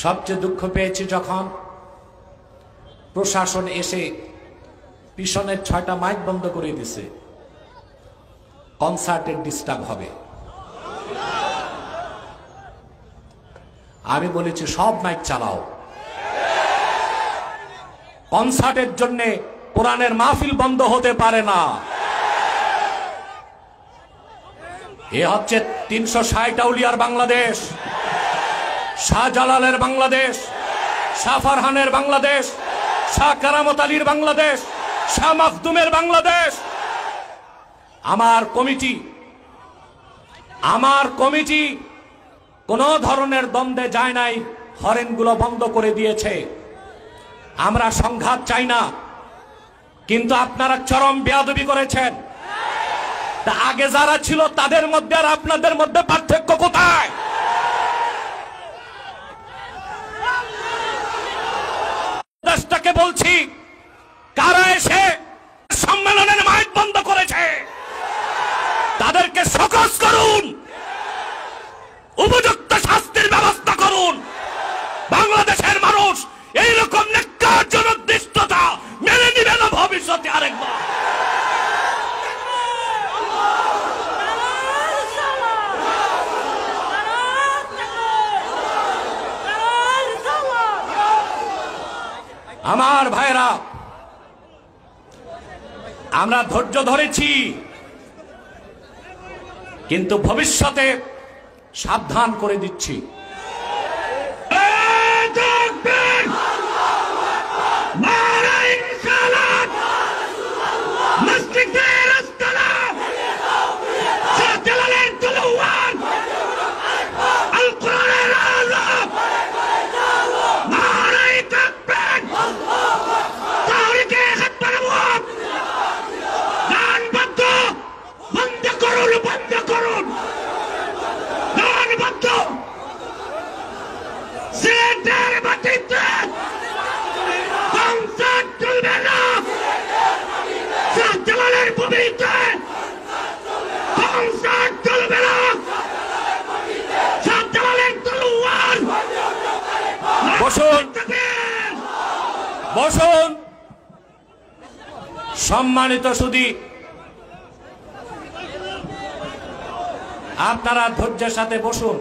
সবচেয়ে দুঃখ পেয়েছি যখন প্রশাসন এসে পিছনের 6টা মাইক বন্ধ করে দিছে, কনসার্টের ডিস্টার্ব হবে। আমি বলেছি সব মাইক চালাও, কনসার্টের জন্য কোরআনের মাহফিল বন্ধ হতে পারে না। এ হচ্ছে 360 আউলিয়ার বাংলাদেশ, শাহজালালের বাংলাদেশ, শাহ ফারহানের বাংলাদেশ, শাহ কারামত আলীর বাংলাদেশ, শাহ মাখদুমের বাংলাদেশ। আমার কমিটি কোন ধরনের দ্বন্দ্বে যায় নাই, হরেনগুলো বন্ধ করে দিয়েছে। আমরা সংঘাত চাই না, কিন্তু আপনারা চরম বেয়াদবি করেছেন। তা আগে যারা ছিল তাদের মধ্যে আর আপনাদের মধ্যে পার্থক্য কোথায়? দেশটাকে বলছি, কারা এসে সম্মেলনের মাইক বন্ধ করেছে তাদেরকে শোকজ করুন, উপযুক্ত শাস্তির ব্যবস্থা করুন। বাংলাদেশের মানুষ এইরকম ন্যাক্কারজনক দৃষ্টতা মেনে নিবে না ভবিষ্যতে আরেকবার। আমার ভাইরা, আমরা ধৈর্য ধরেছি, কিন্তু ভবিষ্যতে সাবধান করে দিচ্ছি। বসুন, বসুন। সম্মানিত সুধী, আপনারা ধৈর্যের সাথে বসুন।